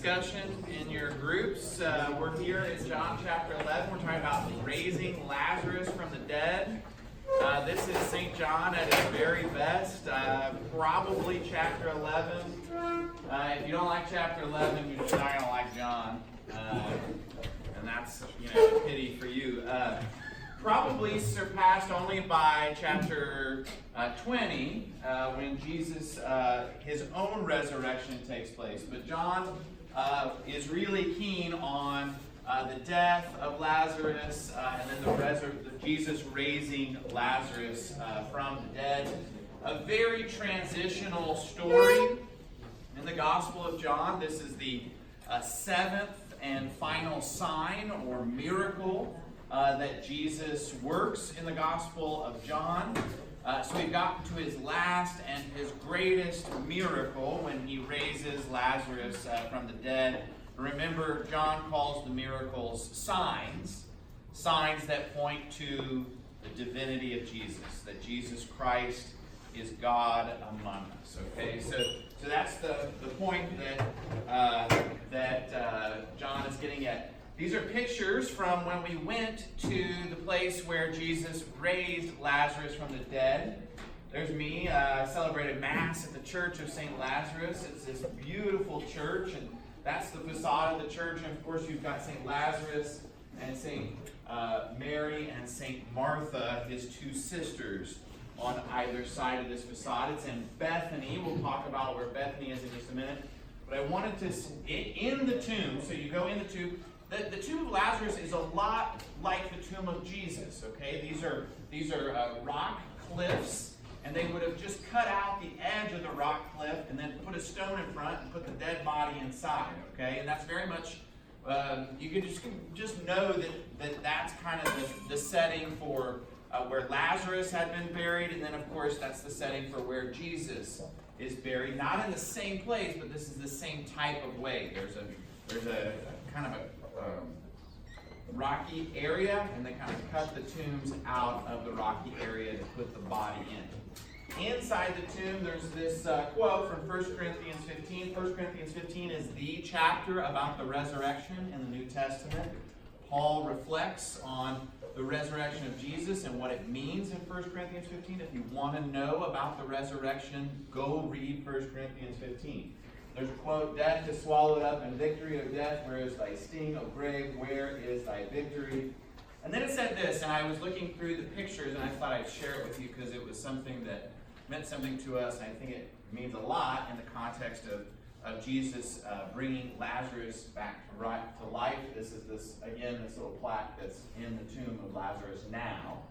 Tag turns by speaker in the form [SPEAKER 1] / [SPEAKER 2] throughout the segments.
[SPEAKER 1] discussion in your groups. We're here in John chapter 11. We're talking about raising Lazarus from the dead. This is St. John at his very best, probably chapter 11. If you don't like chapter 11, you're just not going to like John. And that's, a pity for you. Probably surpassed only by chapter 20, when Jesus, his own resurrection takes place. But John is really keen on the death of Lazarus and then Jesus raising Lazarus from the dead. A very transitional story in the Gospel of John. This is the seventh and final sign or miracle that Jesus works in the Gospel of John. So we've gotten to his last and his greatest miracle when he raises Lazarus from the dead. Remember, John calls the miracles signs that point to the divinity of Jesus, that Jesus Christ is God among us. Okay, so that's the point that John is getting at. These are pictures from when we went to the place where Jesus raised Lazarus from the dead. There's me. I celebrated Mass at the Church of St. Lazarus. It's this beautiful church, and that's the facade of the church. And of course, you've got St. Lazarus and St. Mary and St. Martha, his two sisters, on either side of this facade. It's in Bethany. We'll talk about where Bethany is in just a minute. But I wanted to, in the tomb, so you go in the tomb. The tomb of Lazarus is a lot like the tomb of Jesus, okay? These are rock cliffs, and they would have just cut out the edge of the rock cliff and then put a stone in front and put the dead body inside, okay? And that's very much, you can just know that's kind of the setting for where Lazarus had been buried, and then of course that's the setting for where Jesus is buried. Not in the same place, but this is the same type of way. There's a kind of a rocky area, and they kind of cut the tombs out of the rocky area to put the body in. Inside the tomb, there's this quote from 1 Corinthians 15. 1 Corinthians 15 is the chapter about the resurrection in the New Testament. Paul reflects on the resurrection of Jesus and what it means in 1 Corinthians 15. If you want to know about the resurrection, go read 1 Corinthians 15. There's a quote, "Death is swallowed up in victory. O death, where is thy sting? O grave, where is thy victory?" And then it said this, and I was looking through the pictures, and I thought I'd share it with you because it was something that meant something to us, and I think it means a lot in the context of Jesus bringing Lazarus back to life. This is this little plaque that's in the tomb of Lazarus now.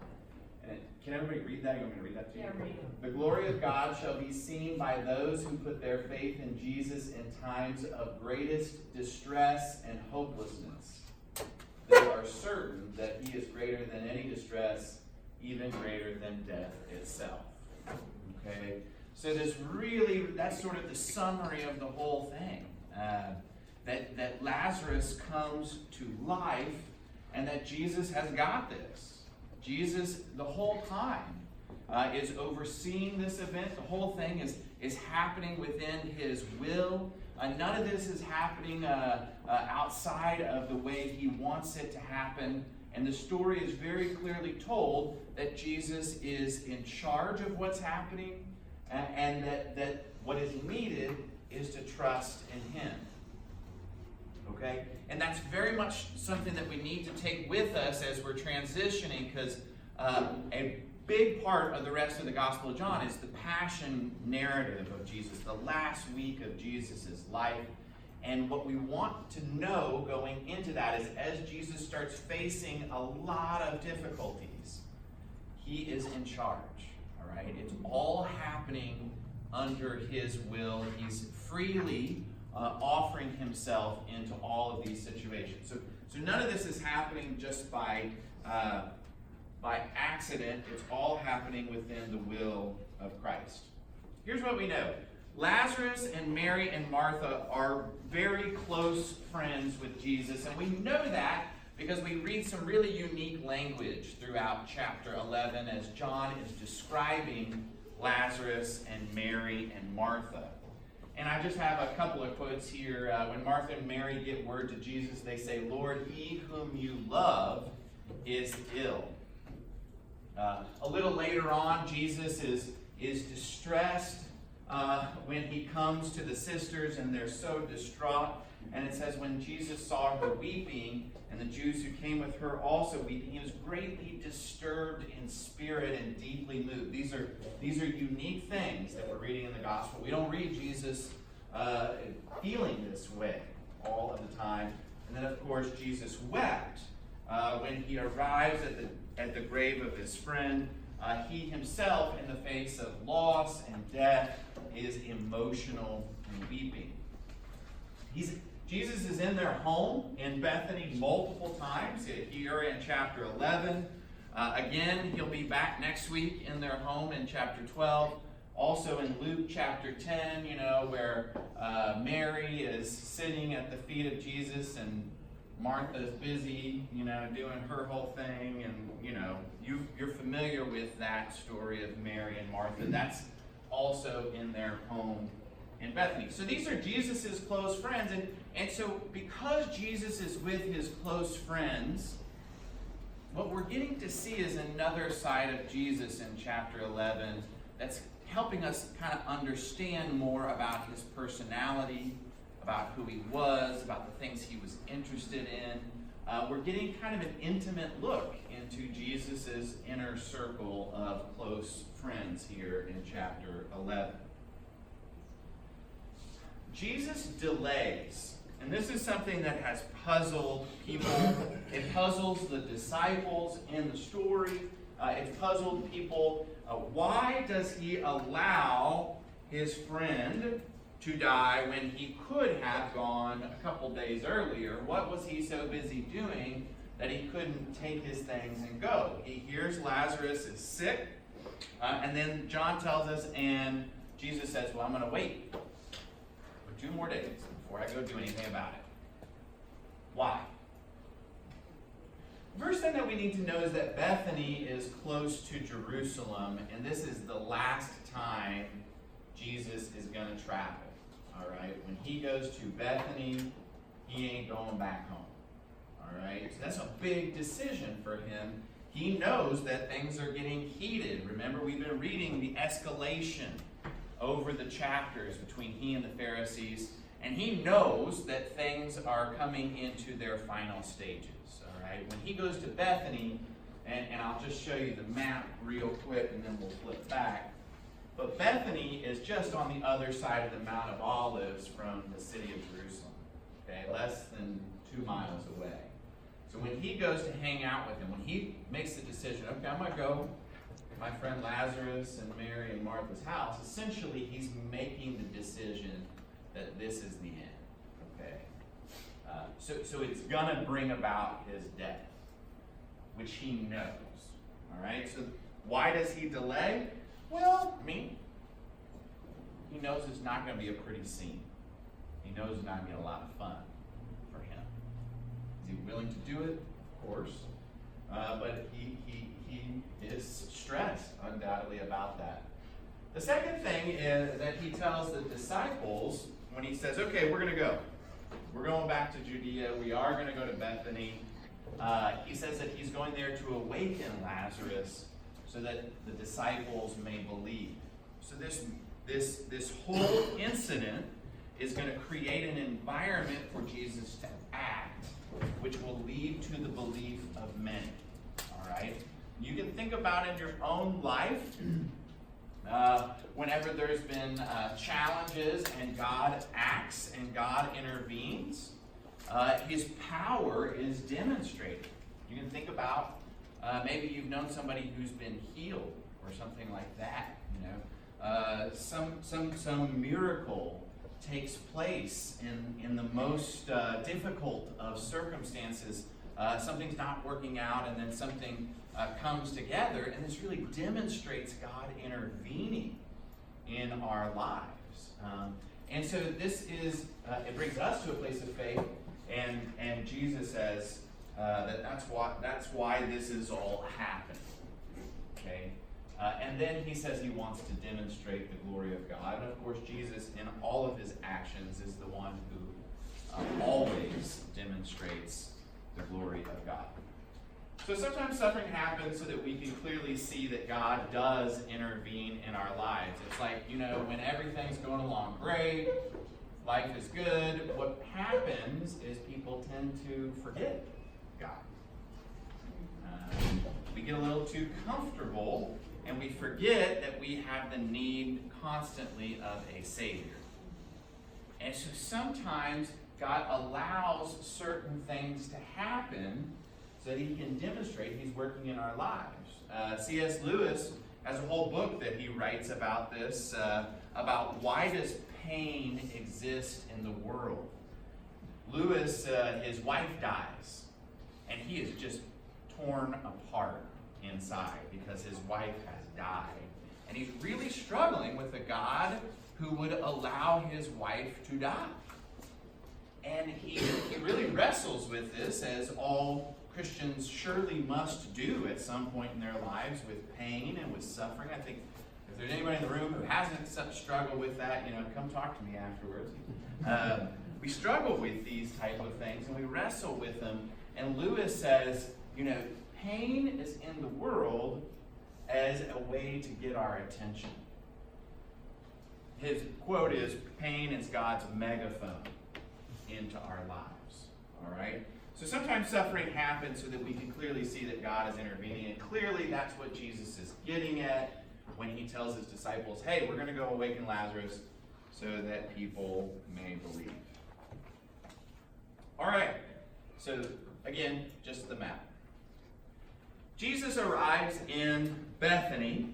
[SPEAKER 1] And can everybody read that? You want me to read that to you?
[SPEAKER 2] Yeah, read it.
[SPEAKER 1] "The glory of God shall be seen by those who put their faith in Jesus in times of greatest distress and hopelessness. They are certain that he is greater than any distress, even greater than death itself." Okay? So that's sort of the summary of the whole thing. That Lazarus comes to life, and that Jesus has got this. Jesus, the whole time, is overseeing this event. The whole thing is happening within his will. None of this is happening outside of the way he wants it to happen. And the story is very clearly told that Jesus is in charge of what's happening, and that what is needed is to trust in him. Okay? And that's very much something that we need to take with us as we're transitioning, because a big part of the rest of the Gospel of John is the passion narrative of Jesus, the last week of Jesus' life. And what we want to know going into that is, as Jesus starts facing a lot of difficulties, he is in charge. All right? It's all happening under his will. He's freely offering himself into all of these situations. So none of this is happening just by accident. It's all happening within the will of Christ. Here's what we know. Lazarus and Mary and Martha are very close friends with Jesus, and we know that because we read some really unique language throughout chapter 11 as John is describing Lazarus and Mary and Martha. And I just have a couple of quotes here. When Martha and Mary get word to Jesus, they say, "Lord, he whom you love is ill." A little later on, Jesus is distressed when he comes to the sisters, and they're so distraught. And it says, when Jesus saw her weeping, and the Jews who came with her also weeping, he was greatly disturbed in spirit and deeply moved. These are unique things that we're reading in the gospel. We don't read Jesus feeling this way all of the time. And then, of course, Jesus wept when he arrives at the grave of his friend. He himself, in the face of loss and death, is emotional and weeping. Jesus is in their home in Bethany multiple times. Here in chapter 11. Again, he'll be back next week in their home in chapter 12. Also in Luke chapter 10, where Mary is sitting at the feet of Jesus and Martha's busy, doing her whole thing. And, you're familiar with that story of Mary and Martha. That's also in their home in Bethany. So these are Jesus' close friends. And so because Jesus is with his close friends, what we're getting to see is another side of Jesus in chapter 11 that's helping us kind of understand more about his personality, about who he was, about the things he was interested in. We're getting kind of an intimate look into Jesus' inner circle of close friends here in chapter 11. Jesus delays, and this is something that has puzzled people. It puzzles the disciples in the story. It's puzzled people. Why does he allow his friend to die when he could have gone a couple days earlier? What was he so busy doing that he couldn't take his things and go? He hears Lazarus is sick, and then John tells us, and Jesus says, well, I'm going to wait for 2 more days before I go do anything about it. Why? First thing that we need to know is that Bethany is close to Jerusalem, and this is the last time Jesus is going to travel. All right? When he goes to Bethany, he ain't going back home. All right? So that's a big decision for him. He knows that things are getting heated. Remember, we've been reading the escalation over the chapters between he and the Pharisees, and he knows that things are coming into their final stages. All right? When he goes to Bethany, and I'll just show you the map real quick, and then we'll flip back. But Bethany is just on the other side of the Mount of Olives from the city of Jerusalem, okay, less than 2 miles away. So when he goes to hang out with him, when he makes the decision, okay, I'm going to go to my friend Lazarus and Mary and Martha's house, essentially he's making the decision that this is the end, okay? So it's going to bring about his death, which he knows, all right? So why does he delay? Well, he knows it's not going to be a pretty scene. He knows it's not going to be a lot of fun for him. Is he willing to do it? Of course. But he is stressed, undoubtedly, about that. The second thing is that he tells the disciples, when he says, okay, we're going to go. We're going back to Judea. We are going to go to Bethany. He says that he's going there to awaken Lazarus so that the disciples may believe. So this whole incident is going to create an environment for Jesus to act, which will lead to the belief of many. All right? You can think about in your own life, whenever there's been challenges and God acts and God intervenes, his power is demonstrated. You can think about maybe you've known somebody who's been healed or something like that. Some miracle takes place in the most difficult of circumstances. Something's not working out, and then something comes together, and this really demonstrates God intervening in our lives. And so this is, it brings us to a place of faith, and Jesus says that's why this is all happening. Okay? And then he says he wants to demonstrate the glory of God. And of course, Jesus, in all of his actions, is the one who always demonstrates the glory of God. So sometimes suffering happens so that we can clearly see that God does intervene in our lives. It's like, when everything's going along great, life is good, what happens is people tend to forget God. We get a little too comfortable, and we forget that we have the need constantly of a Savior. And so sometimes God allows certain things to happen so that he can demonstrate he's working in our lives. C.S. Lewis has a whole book that he writes about this, about why does pain exist in the world. Lewis, his wife dies, and he is just torn apart inside because his wife has died. And he's really struggling with a God who would allow his wife to die. And he really wrestles with this, as all Christians surely must do at some point in their lives, with pain and with suffering. I think if there's anybody in the room who hasn't struggled with that, come talk to me afterwards. We struggle with these type of things, and we wrestle with them. And Lewis says, pain is in the world as a way to get our attention. His quote is, pain is God's megaphone into our lives. All right? So sometimes suffering happens so that we can clearly see that God is intervening. And clearly that's what Jesus is getting at when he tells his disciples, hey, we're going to go awaken Lazarus so that people may believe. All right. So again, just the map. Jesus arrives in Bethany,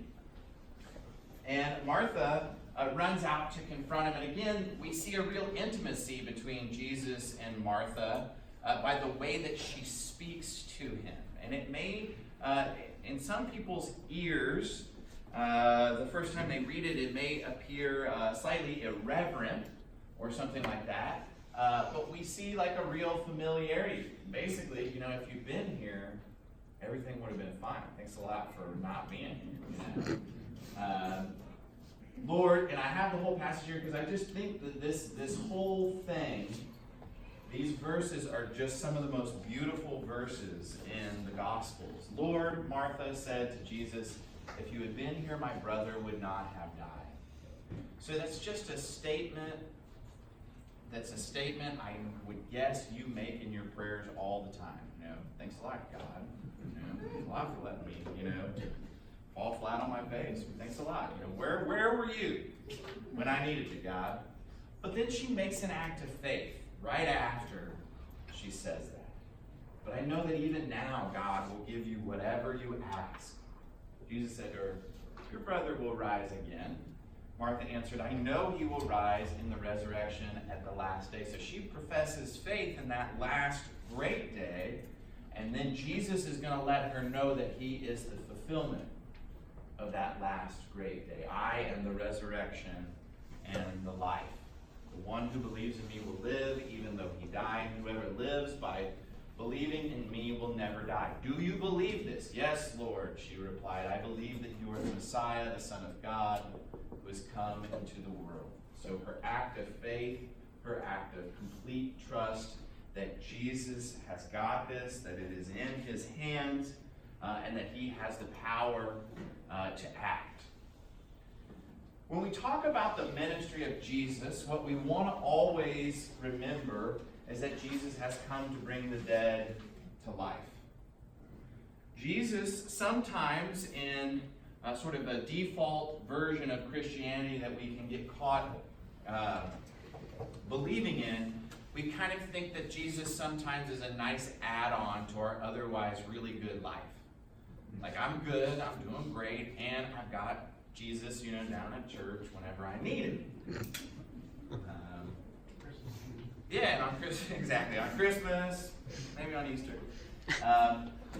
[SPEAKER 1] and Martha runs out to confront him. And again, we see a real intimacy between Jesus and Martha by the way that she speaks to him. And it may, in some people's ears, the first time they read it, it may appear slightly irreverent or something like that. But we see like a real familiarity. Basically, if you've been here, everything would have been fine. Thanks a lot for not being here. Lord, and I have the whole passage here because I just think that this whole thing, these verses are just some of the most beautiful verses in the Gospels. Lord, Martha said to Jesus, if you had been here, my brother would not have died. So that's just a statement. That's a statement I would guess you make in your prayers all the time. Thanks a lot, God. Thanks a lot for letting me, fall flat on my face. Thanks a lot. Where were you when I needed you, God? But then she makes an act of faith right after she says that. But I know that even now, God will give you whatever you ask. Jesus said to her, your brother will rise again. Martha answered, I know he will rise in the resurrection at the last day. So she professes faith in that last great day. And then Jesus is going to let her know that he is the fulfillment of that last great day. I am the resurrection and the life. The one who believes in me will live even though he died. Whoever lives by believing in me will never die. Do you believe this? Yes, Lord, she replied. I believe that you are the Messiah, the Son of God, who has come into the world. So her act of faith, her act of complete trust that Jesus has got this, that it is in his hands, and that he has the power to act. When we talk about the ministry of Jesus, what we want to always remember is that Jesus has come to bring the dead to life. Jesus, sometimes in sort of a default version of Christianity that we can get caught believing in, we kind of think that Jesus sometimes is a nice add-on to our otherwise really good life. Like, I'm good, I'm doing great, and I've got Jesus, down at church whenever I need him. And on Christmas, exactly, on Christmas, maybe on Easter.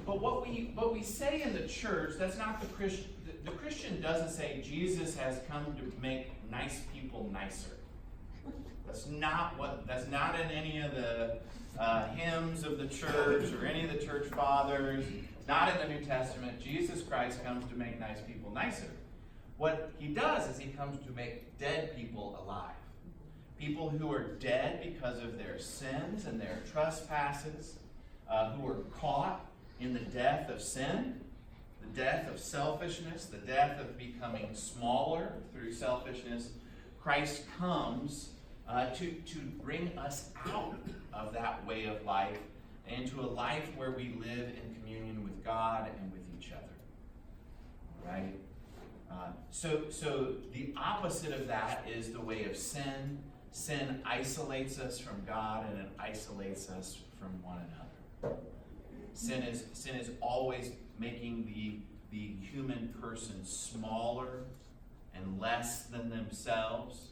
[SPEAKER 1] But what we say in the church, that's not the Christian. The Christian doesn't say Jesus has come to make nice people nicer. That's not in any of the hymns of the church or any of the church fathers. It's not in the New Testament. Jesus Christ comes to make nice people nicer. What he does is he comes to make dead people alive. People who are dead because of their sins and their trespasses, who are caught in the death of sin, the death of selfishness, the death of becoming smaller through selfishness. Christ comes to bring us out of that way of life into a life where we live in communion with God and with each other. Right? So the opposite of that is the way of sin. Sin isolates us from God, and it isolates us from one another. Sin is always making the human person smaller and less than themselves.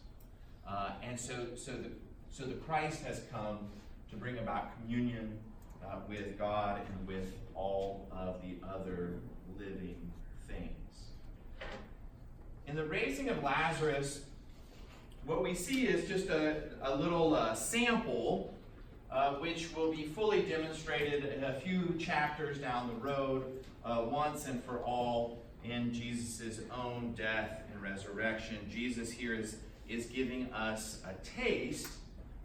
[SPEAKER 1] And so the Christ has come to bring about communion with God and with all of the other living things. In the raising of Lazarus, what we see is just a little sample, which will be fully demonstrated in a few chapters down the road, once and for all, in Jesus' own death and resurrection. Jesus here is giving us a taste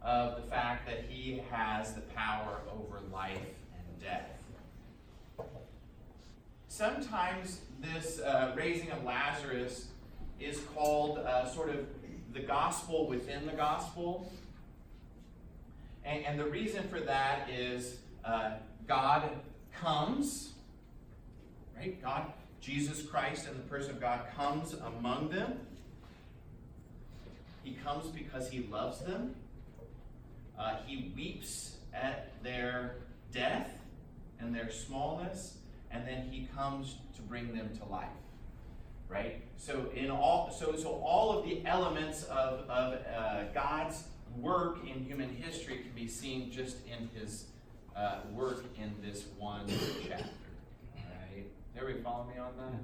[SPEAKER 1] of the fact that he has the power over life and death. Sometimes this raising of Lazarus is called sort of the gospel within the gospel. And the reason for that is God comes, right? God, Jesus Christ and the person of God comes among them. He comes because he loves them. He weeps at their death and their smallness, and then he comes to bring them to life. Right? So all of the elements of God's work in human history can be seen just in his work in this one chapter. Right? Everybody follow me on that?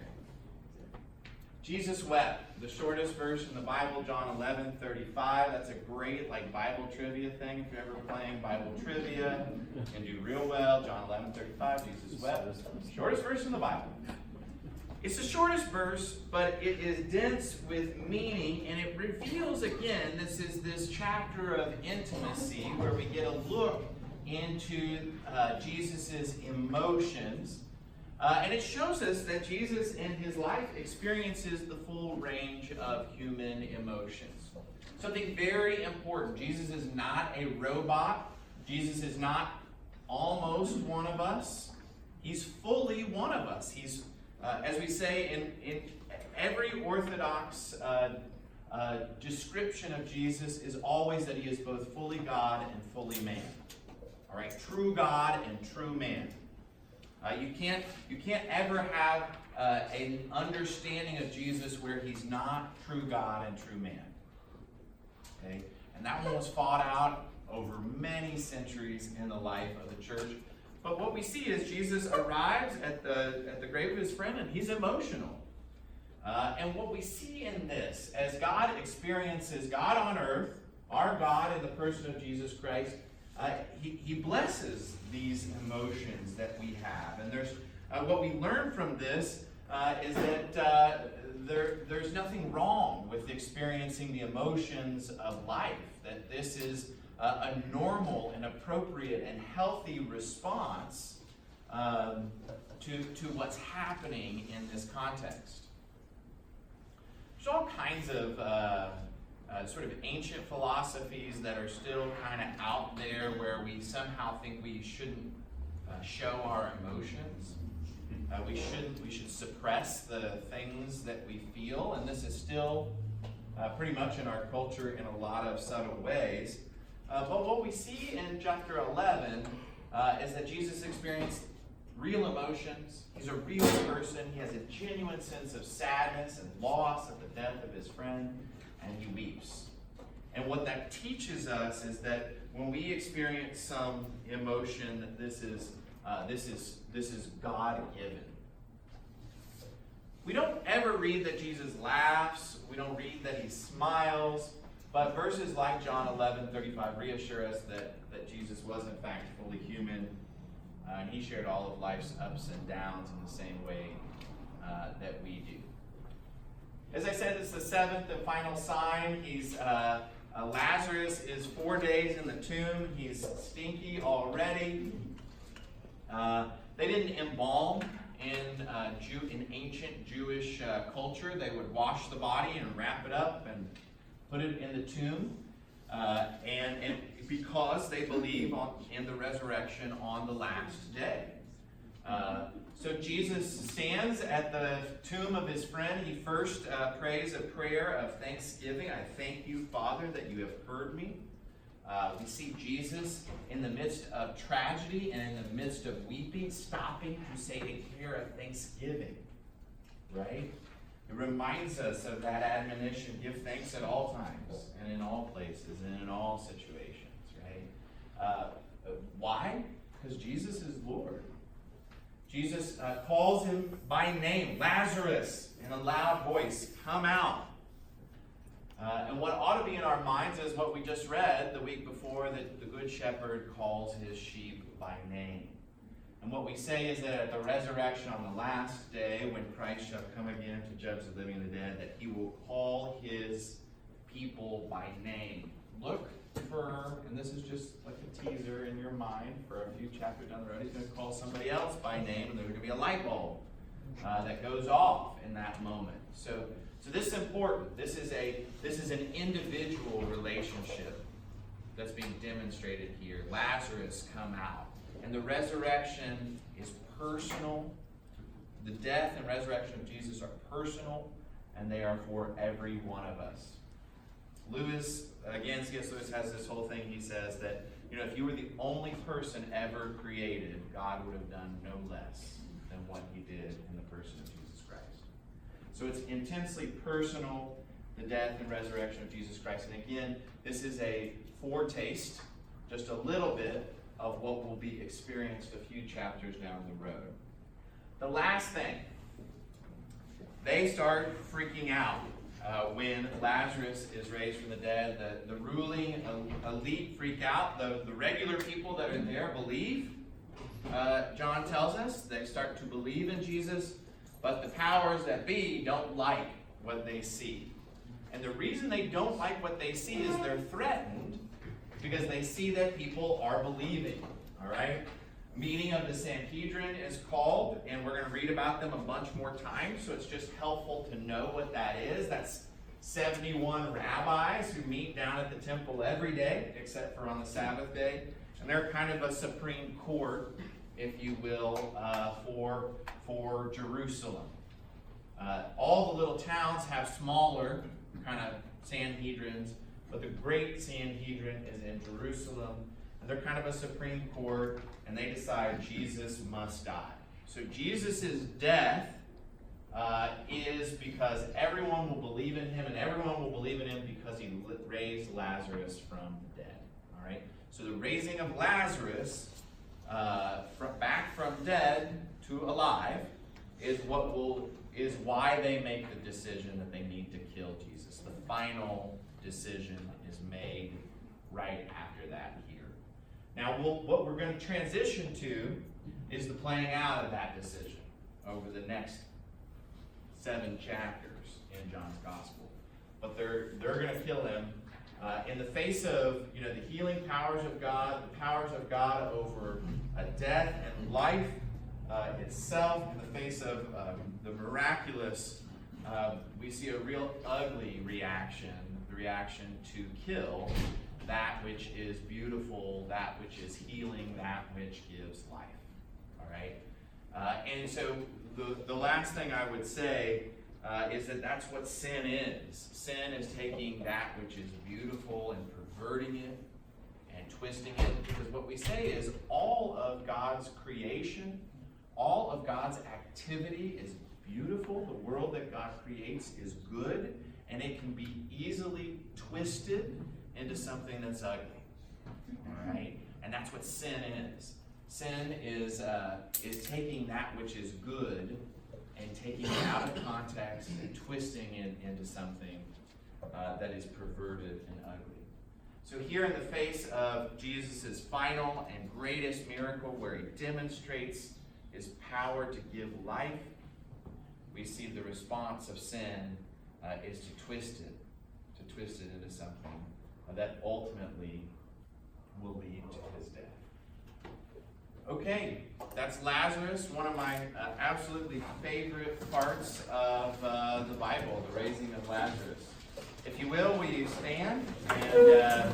[SPEAKER 1] Okay. Jesus wept. The shortest verse in the Bible, John 11:35. That's a great Bible trivia thing. If you're ever playing Bible trivia and do real well, John 11:35. Jesus wept. Shortest verse in the Bible. It's the shortest verse, but it is dense with meaning, and it reveals again, this is this chapter of intimacy where we get a look into Jesus' emotions. And it shows us that Jesus in his life experiences the full range of human emotions. Something very important. Jesus is not a robot. Jesus is not almost one of us. He's fully one of us. He's as we say in every Orthodox description of Jesus is always that he is both fully God and fully man. All right, true God and true man. You can't ever have an understanding of Jesus where he's not true God and true man. Okay, and that one was fought out over many centuries in the life of the church. But what we see is Jesus arrives at the grave of his friend, and he's emotional. And what we see in this, as God experiences God on earth, our God in the person of Jesus Christ, he blesses these emotions that we have. And there's what we learn from this is that there's nothing wrong with experiencing the emotions of life. That this is a normal and appropriate and healthy response to what's happening in this context. There's all kinds of sort of ancient philosophies that are still kind of out there where we somehow think we shouldn't show our emotions. We should suppress the things that we feel, and this is still pretty much in our culture in a lot of subtle ways. But what we see in chapter 11 is that Jesus experienced real emotions. He's a real person. He has a genuine sense of sadness and loss at the death of his friend, and he weeps. And what that teaches us is that when we experience some emotion, this is God-given. We don't ever read that Jesus laughs. We don't read that he smiles. But verses like John 11:35 reassure us that Jesus was in fact fully human, and he shared all of life's ups and downs in the same way that we do. As I said, it's the seventh and final sign. Lazarus is 4 days in the tomb. He's stinky already. They didn't embalm in ancient Jewish culture. They would wash the body and wrap it up and put it in the tomb. And because they believe in the resurrection on the last day. So Jesus stands at the tomb of his friend. He first prays a prayer of thanksgiving. I thank you, Father, that you have heard me. We see Jesus in the midst of tragedy and in the midst of weeping, stopping to say a prayer of thanksgiving. Right? It reminds us of that admonition, give thanks at all times and in all places and in all situations. Right? Why? Because Jesus is Lord. Jesus calls him by name, Lazarus, in a loud voice, come out. And what ought to be in our minds is what we just read the week before, that the Good Shepherd calls his sheep by name. And what we say is that at the resurrection on the last day, when Christ shall come again to judge the living and the dead, that he will call his people by name. Look for, and this is just like a teaser in your mind for a few chapters down the road, he's going to call somebody else by name, and there's going to be a light bulb that goes off in that moment. So this is important. This is an individual relationship that's being demonstrated here. Lazarus, come out. And the resurrection is personal. The death and resurrection of Jesus are personal, and they are for every one of us. C.S. Lewis has this whole thing. He says that, if you were the only person ever created, God would have done no less than what he did in the person of Jesus Christ. So it's intensely personal, the death and resurrection of Jesus Christ. And again, this is a foretaste, just a little bit, of what will be experienced a few chapters down the road. The last thing, they start freaking out when Lazarus is raised from the dead. The ruling elite freak out. The regular people that are there believe. John tells us they start to believe in Jesus, but the powers that be don't like what they see. And the reason they don't like what they see is they're threatened because they see that people are believing. All right? Meeting of the Sanhedrin is called, and we're going to read about them a bunch more times, so it's just helpful to know what that is. That's 71 rabbis who meet down at the temple every day, except for on the Sabbath day. And they're kind of a supreme court, if you will, for Jerusalem. All the little towns have smaller kind of Sanhedrins, but the great Sanhedrin is in Jerusalem. And they're kind of a supreme court, and they decide Jesus must die. So Jesus' death is because everyone will believe in him, and everyone will believe in him because he raised Lazarus from the dead. All right. So the raising of Lazarus back from dead to alive is why they make the decision that they need to kill Jesus. The final decision is made right after that here. Now, what we're going to transition to is the playing out of that decision over the next 7 chapters in John's Gospel. But they're going to kill him in the face of the healing powers of God, the powers of God over death and life itself. In the face of the miraculous, we see a real ugly reaction, the reaction to kill that which is beautiful, that which is healing, that which gives life. All right? And so the last thing I would say is that that's what sin is. Sin is taking that which is beautiful and perverting it and twisting it. Because what we say is all of God's creation, all of God's activity is beautiful. The world that God creates is good, and it can be easily twisted into something that's ugly. All right? And that's what sin is. Sin is taking that which is good and taking it out of context and twisting it into something that is perverted and ugly. So here in the face of Jesus' final and greatest miracle, where he demonstrates his power to give life, we see the response of sin is to twist it into something that ultimately will lead to his death. Okay, that's Lazarus, one of my absolutely favorite parts of the Bible, the raising of Lazarus. If you will you stand and